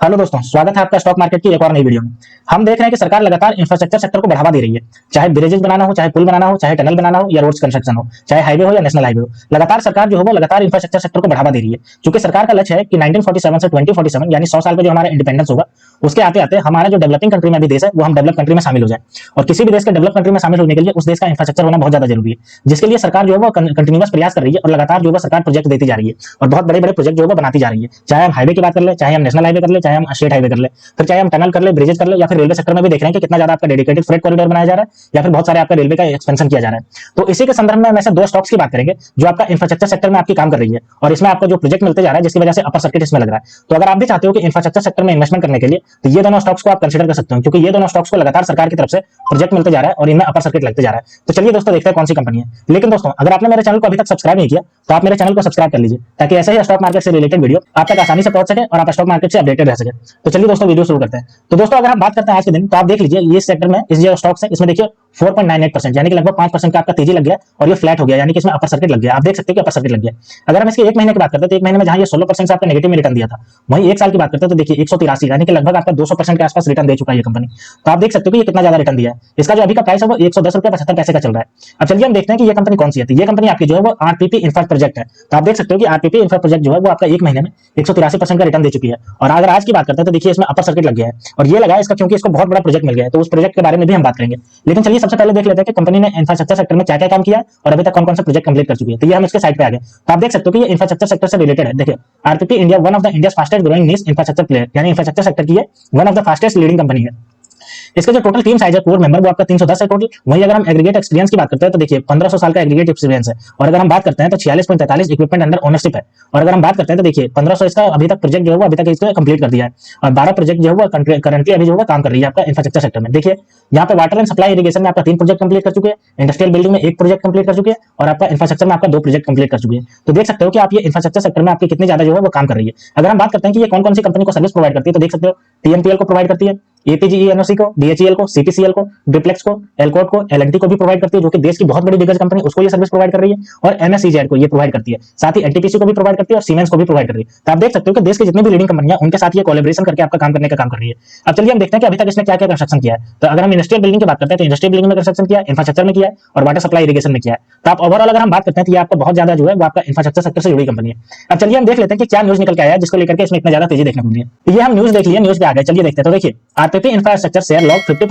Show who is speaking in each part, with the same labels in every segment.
Speaker 1: Hello दोस्तों, स्वागत है आपका स्टॉक मार्केट की एक और नई वीडियो में। हम देख रहे हैं कि सरकार लगातार इंफ्रास्ट्रक्चर सेक्टर को बढ़ावा दे रही है। चाहे ब्रिजेज बनाना हो, चाहे पुल बनाना हो, चाहे टनल बनाना हो या रोड्स कंस्ट्रक्शन हो, चाहे हाईवे हो या नेशनल हाईवे हो, लगातार सरकार जो है वो लगातार इंफ्रास्ट्रक्चर सेक्टर को बढ़ावा दे रही है। क्योंकि सरकार का लक्ष्य है कि 1947 से 2047 यानी 100 साल का जो हमारा इंडिपेंडेंस होगा, उसके आते आते हमारा जो डेवलपिंग कंट्री में भी देश है वो हम डेवलप कंट्री में शामिल हो जाए। और किसी भी देश के डेवलप कंट्री में शामिल होने के लिए उस देश का इंफ्रास्ट्रक्चर होना बहुत ज्यादा जरूरी है, जिसके लिए सरकार जो है वो कंटिन्यूअस प्रयास कर रही है और लगातार जो है सरकार प्रोजेक्ट देती जा रही है और बहुत बड़े बड़े प्रोजेक्ट जो है वो बनाती जा रही है। चाहे हम हाईवे की बात कर ले, चाहे हम नेशनल हाईवे कर ले, चाहे हम स्टेट हाईवे कर ले, फिर चाहे हम टनल कर ले, ब्रिजेज कर ले, या फिर रेलवे सेक्टर में भी देख रहे हैं कि कितना ज्यादा आपका डेडिकेटेड फ्रेट कॉरिडोर बनाया जा रहा है या फिर बहुत सारे आपका रेलवे का एक्सपेंशन किया जा रहा है। तो इसी के संदर्भ में हम ऐसे दो स्टॉक्स की बात करेंगे जो आपका इंफ्रास्ट्रक्चर सेक्टर में आपकी काम कर रही है और इसमें आपको जो प्रोजेक्ट मिलते जा रहा है जिसकी वजह से अपर सर्किट इसमें लग रहा है। तो अगर आप भी चाहते हो कि इंफ्रास्ट्रक्चर सेक्टर में इन्वेस्टमेंट करने के लिए, तो ये दोनों स्टॉक्स को आप कंसीडर कर सकते हो, क्योंकि ये दोनों स्टॉक्स को लगातार सरकार की तरफ से प्रोजेक्ट मिलते जा रहा है और इनमें अपर सर्किट लगते जा रहा है। तो चलिए दोस्तों, देखते हैं कौन सी कंपनी है। लेकिन दोस्तों, अगर आपने मेरे चैनल को अभी तक सब्सक्राइब नहीं किया तो आप मेरे चैनल को सब्सक्राइब कर लीजिए, ताकि ऐसे ही स्टॉक मार्केट से रिलेटेड वीडियो आप तक आसानी से पहुंच सके और आप स्टॉक मार्केट से अपडेटेड रह सके। तो चलिए दोस्तों, वीडियो शुरू करते हैं। तो दोस्तों, अगर हम बात करते हैं आज के दिन, तो आप देख लीजिए ये सेक्टर में इस जो स्टॉक्स है इसमें देखिए 4.98% यानी कि लगभग 5% का आपका तेजी लग गया और ये फ्लैट हो गया, यानी कि इसमें अपर सर्किट लग गया। आप देख सकते हैं कि अपर सर्किट लग गया। अगर हम इसके एक महीने की बात करते हैं तो एक महीने में जहां ये 16% से आपका नेगेटिव में रिटर्न दिया था, वहीं एक साल की बात करते हैं तो देखिए 183 यानी कि लगभग आपका 200% के आसपास रिटर्न दे चुका है ये कंपनी। तो आप देख सकते हो कि ये कितना ज्यादा रिटर्न दिया है। इसका जो अभी का प्राइस है वो 110 रुपये 75 पैसे का चल रहा है। अब चलिए हम देखते हैं कि ये कंपनी कौन सी है। ये कंपनी आपकी जो है वो आरपीपी इंफ्रा प्रोजेक्ट है। तो आप देख सकते हो कि आरपीपी इंफ्रा प्रोजेक्ट जो है वो आपका एक महीने में 183% का रिटर्न दे चुकी है। और अगर आज की बात करते हैं तो देखिए इसमें अपर सर्किट लग गया है और ये लगा इसका क्योंकि इसको बहुत बड़ा प्रोजेक्ट मिल गया है। तो उस प्रोजेक्ट के बारे में भी हम बात करेंगे। लेकिन चलिए सबसे पहले देख लेते हैं कि कंपनी ने इंफ्रास्ट्रक्चर सेक्टर में क्या क्या काम किया है और अभी तक कौन कौन से प्रोजेक्ट कंप्लीट कर चुकी है। तो ये हम इसके साइड पे आ गए। तो आप देख सकते हो कि ये इंफ्रास्ट्रक्चर सेक्टर से रिलेटेड है। देखिए RPP India one of the India fastest growing niche infrastructure player, यानी इंफ्रास्ट्रक्चर सेक्टर की है one of the fastest leading company है। इसका जो टोटल टीम साइज है कोर मेंबर वो आपका 310 है टोटल। वहीं अगर हम एग्रीगेट एक्सपीरियंस की बात करते हैं तो देखिए 1500 साल का एग्रीगेट एक्सपीरियंस है। और अगर हम बात करते हैं तो 46.43 इक्विपमेंट अंडर ओनरशिप है। और अगर हम बात करते हैं तो देखिए 1500 इसका अभी तक प्रोजेक्ट जो है वो अभी तक इसको कंप्लीट कर दिया है और 12 प्रोजेक्ट जो है वो करंटली अभी जो है काम कर रही है आपका इंफ्रास्ट्रक्चर सेक्टर में। देखिए यहाँ पे वाटर एंड सप्लाई इरिगेशन में आपका 3 प्रोजेक्ट कंप्लीट कर चुके हैं, इंडस्ट्रियल बिल्डिंग में 1 प्रोजेक्ट कंप्लीट कर चुके हैं और आपका इंफ्रास्ट्रक्चर में आपका 2 प्रोजेक्ट कंप्लीट कर चुके हैं। तो देख सकते हो कि आप ये इंफ्रास्ट्रक्चर सेक्टर में आपकी कितनी ज्यादा जो है वो काम कर रही है। अगर हम बात करते हैं कि ये कौन कौन सी कंपनी को सर्विस प्रोवाइड करती है, तो देख सकते हो टीएनपीएल को प्रोवाइड करती है, एपीजीईएनओसी को, बीएचईएल को, सीपीसीएल को, डिप्लेक्स को, एलकोट को, एलएनटी को भी प्रोवाइड करती है, जो कि देश की बहुत बड़ी दिग्गज कंपनी उसको ये सर्विस प्रोवाइड कर रही है, और एमएसईजेड को ये प्रोवाइड करती है। साथ ही एनटीपीसी को भी प्रोवाइड करती है और सीमेंस को भी प्रोवाइड कर रही है। तो आप देख सकते हो कि देश की जितनी भी लीडिंग कंपनियां उनके साथ ये कोलैबोरेशन करके आपका काम करने का काम कर रही है। अब चलिए हम देखते हैं कि अभी तक इसने क्या क्या कंस्ट्रक्शन किया है। तो अगर हम इंडस्ट्रियल बिल्डिंग की बात करते हैं तो इंडस्ट्रियल बिल्डिंग में कंस्ट्रक्शन किया है, इंफ्रास्ट्रक्चर में किया है और वाटर सप्लाई इरिगेशन में किया है। तो आप ओवरऑल अगर हम बात करते हैं तो ये आपको बहुत ज्यादा जो है वो आपका इंफ्रास्ट्रक्चर सेक्टर से जुड़ी कंपनी है। अब चलिए हम देख लेते हैं कि क्या न्यूज निकल के आया है जिसको लेकर के इसमें इतना ज्यादा तेजी देखने को मिली है। तो ये हम न्यूज देख लिया, न्यूज पे आ गए। चलिए देखते हैं। तो देखिए RPP infrastructure share log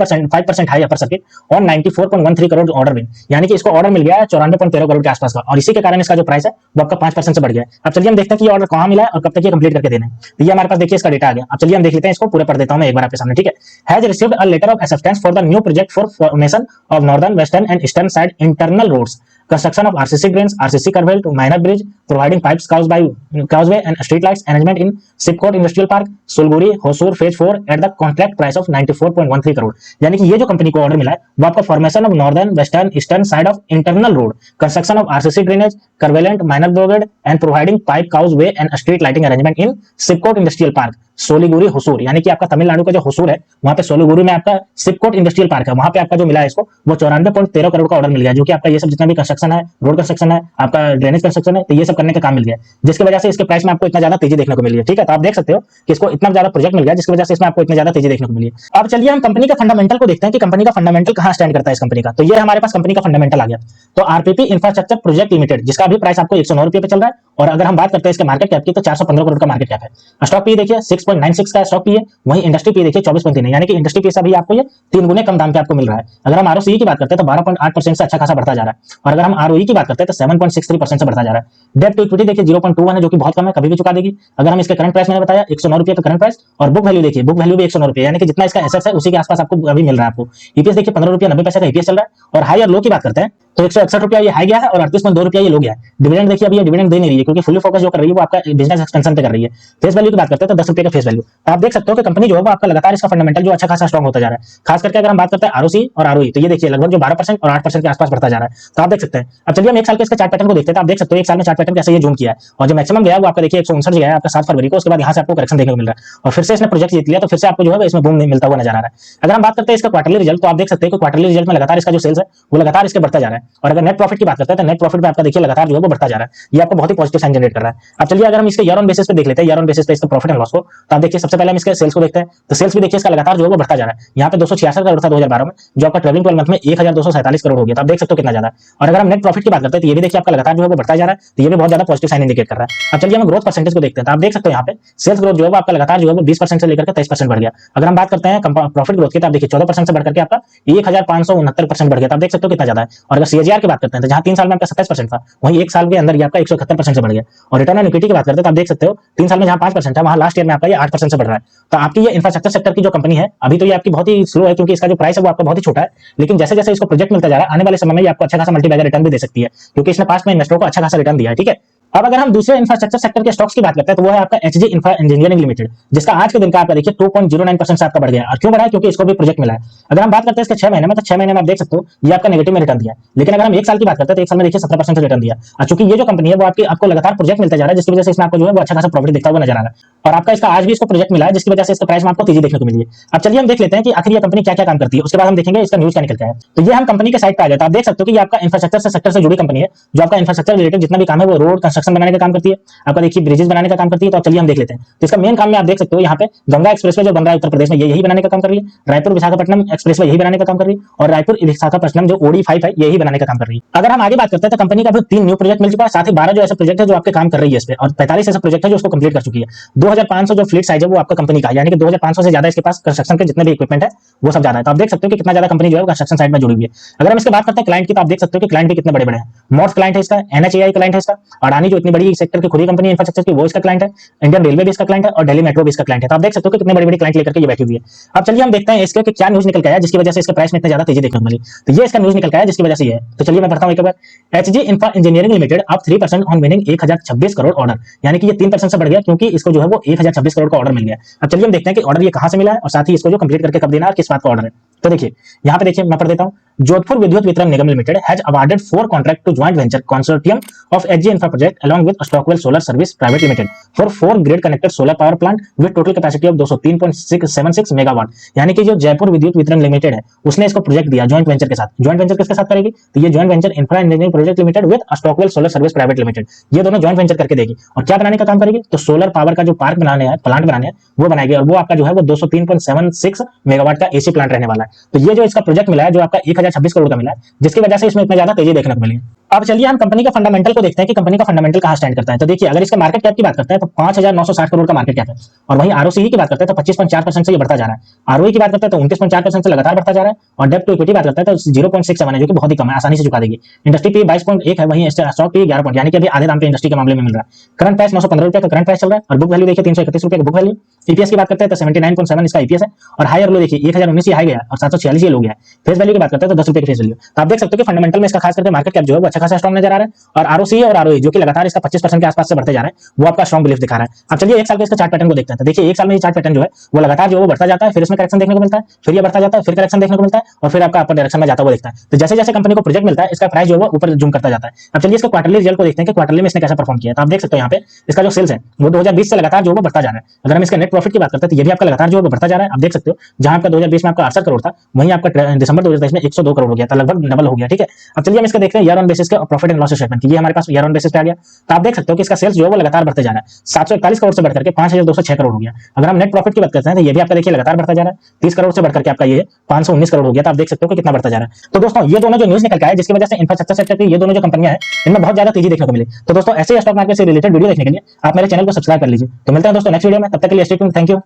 Speaker 1: 5% high upper circuit और 94.13 करोड़ ऑर्डर विन, यानी कि इसको ऑर्डर मिल गया है 94.13 करोड़ के आसपास का और इसी के कारण इसका जो प्राइस है वो आपका 5% से बढ़ गया है। अब चलिए हम देखते हैं कि ये ऑर्डर कहां मिला है और कब तक ये कंप्लीट करके देना है। तो ये हमारे पास देखिए इसका डेटा आ गया। अब चलिए हम देख लेते हैं, इसको पूरा पढ़ देता हूं मैं एक बार आपके सामने, ठीक है। Has received a letter of acceptance for the new project for formation of northern western and eastern side internal roads, construction of RCC drains, RCC curvail to minor bridge, providing pipes, causeway and street lights, arrangement in Sipcote Industrial Park, Sulguri, Hosur Phase 4 at the contract price of 94.13 crore. यानी कि ये जो company को order मिला है वो आपका formation of northern western eastern side of internal road, construction of RCC drainage, curvailent minor brigade and providing pipe, causeway and street lighting arrangement in Sipcote Industrial Park, सोलीगुरी Hosur, यानी कि आपका तमिलनाडु का जो हुसूर है वहां पे सोलीगुरी में आपका सिपकोट इंडस्ट्रियल पार्क है, वहां पे आपका जो मिला है इसको वो 94.13 करोड़ का ऑर्डर मिल गया, जो कि आपका ये सब जितना भी कंस्ट्रक्शन है, रोड कंस्ट्रक्शन है, आपका ड्रेनेज कंस्ट्रक्शन है, तो ये सब करने का काम मिल गया, जिसकी वजह से इसके प्राइस में आपको इतना ज्यादा तेजी देखने को मिली है। ठीक है, तो आप देख सकते हो कि इसको इतना ज्यादा प्रोजेक्ट मिल गया जिसकी वजह से इसमें आपको इतनी ज्यादा तेजी देखने को मिली है। अब चलिए हम कंपनी का फंडामेंटल को देखते हैं कि कंपनी का फंडामेंटल कहां स्टैंड करता है इस कंपनी का। तो ये हमारे पास कंपनी का फंडामेंटल आ गया। तो आरपीपी इंफ्रास्ट्रक्चर प्रोजेक्ट लिमिटेड, जिसका अभी प्राइस आपको 109 रुपए पे चल रहा है और अगर हम बात करते हैं इसके मार्केट कैप की तो 415 करोड़ का मार्केट कैप है। स्टॉक पी देखिए 6.96 का स्टॉक पी है, वहीं इंडस्ट्री पी देखिए 24.3 है, यानी कि इंडस्ट्री पी से अभी आपको ये 3 गुने कम दाम पे आपको मिल रहा है। अगर हम आरओसीई की बात करते हैं तो 12.8% से अच्छा खासा बढ़ता जा रहा है और अगर हम आरओई की बात करते हैं तो 7.63% से बढ़ता जा रहा है। डेट टू इक्विटी देखिए 0.21 है, जो कि बहुत कम है, कभी भी चुका देगी। अगर हम इसके करंट प्राइस मैंने बताया 109 रुपए का करंट प्राइस और बुक वैल्यू देखिए, बुक वैल्यू भी 109 रुपए, यानी कि जितना इसका एसेट्स है उसी के आसपास आपको अभी मिल रहा है। आपको ईपीएस देखिए 15 रुपया 90 पैसे का ईपीएस चल रहा है और हाई और लो की बात करते हैं तो 161 रुपया ये हाई गया है और 38.2 रुपया ये लो गया है। डिविडेंड देखिए अभी ये डिविडेंड दे नहीं रही है क्योंकि फुली फोकस जो कर रही है वो आपका बिजनेस एक्सपेंशन पे कर रही है। फेस वैल्यू की बात करते हैं तो 10 रुपए का फेस वैल्यू। आप देख सकते हो कि कंपनी जो है वो आपका लगातार इसका फंडामेंटल जो अच्छा खासा स्ट्रांग होता जा रहा है। खास करके अगर हम बात करते हैं आरओसी और आरओई तो ये देखिए लगभग जो 12% और 8% के आसपास बढ़ता जा रहा है। तो आप देख सकते हैं। अब चलिए हम एक साल के इसका चार्ट पैटर्न को देखते हैं। तो आप देख सकते हो एक साल में चार्ट पैटर्न कैसे ये जूम किया है और जो मैक्सिमम गया वो आपका देखिए 159 गया है आपका 7 फरवरी को। उसके बाद यहाँ से आपको करेक्शन देखने को मिल रहा है और फिर से इसने प्रोजेक्ट जीत लिया तो फिर से आपको जो है इसमें बूम मिलता हुआ नजर आ रहा है। अगर हम बात करते हैं इसका क्वार्टरली रिजल्ट तो आप देख सकते हैं कि क्वार्टरली रिजल्ट में लगातार इसका जो सेल्स है वो लगातार इसके बढ़ता जा रहा है और अगर नेट प्रॉफिट की बात करते हैं तो नेट प्रॉफिट पे आपका देखिए लगातार जो है वो बढ़ता जा रहा है, ये आपको बहुत ही पॉजिटिव साइन जनरेट कर रहा है। अब चलिए अगर हम इसके ईयर ऑन बेसिस पे देख लेते हैं, ईयर ऑन बेसिस पे इसका प्रॉफिट एंड लॉस को, तो आप देखिए सबसे पहले हम इसके सेल्स को देखते हैं, तो सेल्स भी देखिए इसका लगातार जो है वो बढ़ता जा रहा है। यहाँ पे 266 करोड़ था 2012 में, जो आपका ट्रेलिंग 12 मंथ में 1247 करोड़ हो गया, तो आप देख सकते हो कितना ज्यादा है। और अगर हम नेट प्रॉफिट की बात करते हैं तो ये भी देखिए आपका लगातार जो है वो बढ़ता जा रहा है, तो ये भी बहुत ज्यादा पॉजिटिव साइन इंडिकेट कर रहा है। अब चलिए हम ग्रोथ परसेंटेज को देखते हैं, तो आप देख सकते हो यहाँ पे सेल्स ग्रोथ जो है वो आपका लगातार जो है वो 20% से लेकर के 23% बढ़ गया। अगर हम बात करते हैं प्रॉफिट ग्रोथ की, तो आप देखिए 14% से बढ़कर के आपका 1569% बढ़ गया, तो आप देख सकते हो कितना ज्यादा है। और अगर सीएजीआर की बात करते हैं तो जहां 3 साल में आपका 27% था, वहीं 1 साल के अंदर ये आपका 171% से बढ़ गया। और रिटर्न ऑन इक्विटी की बात करते हैं तो आप देख सकते हो 3 साल में जहां 5% था, वहां लास्ट ईयर में आपका ये 8% से बढ़ रहा है। तो आपकी ये इंफ्रास्ट्रक्चर सेक्टर की जो कंपनी है, अभी तो ये आपकी बहुत ही स्लो है, क्योंकि इसका जो प्राइस है वो आपका बहुत ही छोटा है, लेकिन जैसे जैसे इसको प्रोजेक्ट मिलता जा रहा है, आने वाले समय में ये आपको अच्छा खासा मल्टीबैगर रिटर्न भी दे सकती है, क्योंकि इसने पास्ट में इन्वेस्टरों को अच्छा खासा रिटर्न दिया है। ठीक है, अब अगर हम दूसरे इंफ्रास्ट्रक्चर सेक्टर के स्टॉक्स की बात करते हैं तो वो है आपका एचजी इंफ्रा इंजीनियरिंग लिमिटेड, जिसका आज के दिन का आपका देखिए 2.09% से आपका बढ़ गया। और क्यों बढ़ा है? क्योंकि इसको भी प्रोजेक्ट मिला है। अगर हम बात करते हैं इसके 6 महीने में, तो 6 महीने में आप देख सकते हो ये आपका नेगेटिव में रिटर्न दिया है, लेकिन अगर हम 1 साल की बात करते हैं तो 1 साल में देखिए 17% से रिटर्न दिया। और चूंकि ये जो कंपनी है वो आपको लगातार प्रोजेक्ट मिलता जा रहा है, जिसकी वजह से इसमें आपको जो है वो अच्छा खासा प्रॉफिट दिखता हुआ नजर आ रहा है। और आपका इसका आज भी इसको प्रोजेक्ट मिला है, जिसकी वजह से इसका प्राइस में आपको तेजी देखने को मिली है। अब चलिए हम देख लेते हैं कि आखिर ये कंपनी क्या क्या काम करती है, उसके बाद हम देखेंगे इसका न्यूज क्या निकल के आया। तो ये हम कंपनी के साइट पे आ जाते हैं, आप देख सकते हो कि ये आपका इंफ्रास्ट्रक्चर सेक्टर से जुड़ी कंपनी है, जो आपका इंफ्रास्ट्रक्चर रिलेटेड जितना भी काम है वो रोड कंस्ट्रक्शन बनाने का काम करती है, आपका देखिए ब्रिजेस बनाने का काम करती है। तो चलिए हम देख लेते हैं, तो इसका मेन काम में आप देख सकते हो यहाँ पे गंगा एक्सप्रेसवे जो बन रहा है उत्तर प्रदेश में, ये यही बनाने का काम कर रही है। रायपुर विशाखापट्टनम एक्सप्रेसवे यही बनाने का काम कर रही है, और रायपुर विशाखापट्टनम जो ओडी 5 है यही बनाने का काम कर रही है। अगर हम आगे बात करते हैं तो कंपनी का अभी 3 न्यू प्रोजेक्ट मिल चुका है, साथ ही 12 जो ऐसे प्रोजेक्ट है जो आपके काम कर रही है इस पे, और 45 ऐसे प्रोजेक्ट है जो उसको कंप्लीट कर चुकी है। 2500 जो फ्लीट साइज है वो आपका कंपनी का है, यानी कि 2500 से ज्यादा इसके पास कंस्ट्रक्शन के जितने भी इक्विपमेंट है वो सब ज्यादा है। तो आप देख सकते हो कि कितना ज्यादा कंपनी जो है कंस्ट्रक्शन साइड में जुड़ी हुई है। अगर हम इसके बात करते हैं क्लाइंट की, तो आप देख सकते हो कि क्लाइंट भी कितने बड़े बड़े हैं। मॉर्स क्लाइंट है इसका, एनएचएआई क्लाइंट है इसका, अडानी जो इतनी बड़ी सेक्टर की खुली कंपनी है इंफ्रास्ट्रक्चर की, वो इसका क्लाइंट है, इंडियन रेलवे भी इसका क्लाइंट है, और दिल्ली मेट्रो भी इसका क्लाइंट है। तो आप देख सकते हो कि कितने बड़ी बड़ी क्लाइंट लेकर के ये बैठी हुई है। अब चलिए हम देखते हैं इसके कि क्या न्यूज निकल के आया जिसकी वजह से इसके प्राइस में इतनी ज्यादा तेजी देखने को मिली। तो ये इसका न्यूज निकल के आया जिसकी वजह से ये है। तो चलिए मैं पढ़ता हूं एक बार। HG Infra Engineering Limited up 3% on winning 1026 crore order, यानी कि ये 3% से बढ़ गया, क्योंकि इसको जो है वो 1026 करोड़ का ऑर्डर मिल गया। अब चलिए हम देखते हैं कि ऑर्डर ये कहां से मिला है, और साथ ही इसको जो कंप्लीट करके कब देना है और किस बात का ऑर्डर है। तो देखिए यहाँ पे देखिए मैं पढ़ देता हूं। Jodhpur Vidyut Vitran Nigam Limited has awarded 4 contract to joint venture consortium of HG Infra project along with Stockwell Solar Service Private Limited for 4 grid connected solar power plant with total capacity of 203.676 megawatt. यानी कि जो जयपुर विद्युत वितरण लिमिटेड है उसने इसको project दिया joint venture के साथ। जॉइंट वेंचर किसके साथ करेगी? तो ये joint venture infra engineering project limited with Stockwell Solar Service Private limited, ये दोनों जॉइंट वेंचर करके देगी। और क्या बनाने का काम करेगी? तो सोलर पावर का जो पार्क बनाने हैं, प्लांट बनाने हैं, वो बनाएगी, और वो आपका जो है वो 203.76 मेगावाट का एसी प्लांट रहने वाला है। तो ये जो इसका प्रोजेक्ट मिला है जो आपका 1026 करोड़ का मिला है, जिसकी वजह से इसमें इतना ज्यादा तेजी देखने को मिली है। अब चलिए हम कंपनी का फंडामेंटल को देखते हैं कि कंपनी का फंडामेंटल कहां स्टैंड करता है। तो देखिए अगर इसके मार्केट कैप की बात करते हैं तो 5960 करोड़ का मार्केट कैप है, और वहीं आरओसीई की बात करते हैं तो 25.4% से ये बढ़ता जा रहा है। आरओई की बात करते हैं तो 29.4% से लगातार बढ़ता जा रहा है, और डेब्ट टू इक्विटी बात करते हैं तो 0.67 है, जो कि बहुत ही कम है, आसानी से चुका देगी। इंडस्ट्री पी 22.1 है, वहीं स्टॉक पी 11 यानी कि अभी आधे दाम पे इंडस्ट्री के मामले में मिल रहा है। करंट प्राइस 915 रुपए का करंट प्राइस चल रहा है, और बुक वैल्यू देखिए 331 रुपए का बुक वैल्यू। ईपीएस की बात करते हैं तो 79.7 इसका ईपीएस है, और हायर लो देखिए 1019 ये हाई गया और 746 ये लो गया है। फेस वैल्यू की बात करते हैं तो 10 रुपए की फेस वैल्यू। तो आप देख सकते हो कि फंडामेंटल में इसका खास करके मार्केट कैप जो है वो अच्छा खासा स्ट्रांग नजर आ रहा है, और आरओसी और आरओई जो कि लगातार इसका 25% के आसपास से बढ़ते जा रहे हैं, वो आपका स्ट्रांग बिलीफ दिखा रहा है। अब चलिए 1 साल के इसका चार्ट पैटर्न को देखते हैं। तो देखिए 1 साल में ये चार्ट पैटर्न जो है वो लगातार जो है वो बढ़ता जाता है, फिर इसमें करेक्शन देखने को मिलता है, फिर ये बढ़ता जाता है, फिर करेक्शन देखने को मिलता है, और फिर आपका अपर डायरेक्शन में जाता हुआ दिखता है। तो जैसे जैसे कंपनी को प्रोजेक्ट मिलता है इसका प्राइस जो है वो ऊपर जूम करता जाता है। अब चलिए इसका क्वार्टरली रिजल्ट को देखते हैं कि क्वार्टरली में इसने कैसा परफॉर्म किया है। तो आप देख सकते हो यहाँ पे इसका जो सेल्स है वो 2020 से लगातार जो है वो बढ़ता जा रहा है। अगर हम इसका नेट प्रॉफिट की बात करते हैं तो ये भी आपका लगातार जो है वो बढ़ता जा रहा है। आप देख सकते हो जहां आपका 2020 में आपका 68 करोड़ था, वहीं आपका दिसंबर 2023 में 102 करोड़ हो गया था, लगभग डबल हो गया। ठीक है, अब चलिए हम इसका देखते हैं ईयर ऑन बेसिस के प्रॉफिट एंड लॉस स्टेटमेंट, ये हमारे पास ईयर ऑन बेसिस पे आ गया। तो आप देख सकते हो कि इसका सेल्स जो है वो लगातार बढ़ते जा रहा है, 741 करोड़ से बढ़कर के 5206 करोड़ हो गया। अगर हम नेट प्रॉफिट की बात करते हैं तो ये भी आपका देखिए लगातार बढ़ता जा रहा है, 30 करोड़ से बढ़कर के आपका ये 519 करोड़ हो गया। तो आप देख सकते हो कि कितना बढ़ता जा रहा है। तो दोस्तों ये दोनों जो न्यूज निकल के आए जिसकी वजह से इंफ्रास्ट्रक्चर सेक्टर की ये दोनों जो कंपनियां हैं इनमें बहुत ज्यादा तेजी देखने को मिली। तो दोस्तों ऐसे ही स्टॉक मार्केट से रिलेटेड वीडियो देखने के लिए आप मेरे चैनल को सब्सक्राइब कर लीजिए। तो मिलते हैं दोस्तों नेक्स्ट वीडियो में, तब तक के लिए स्टे ट्यून्ड, थैंक यू।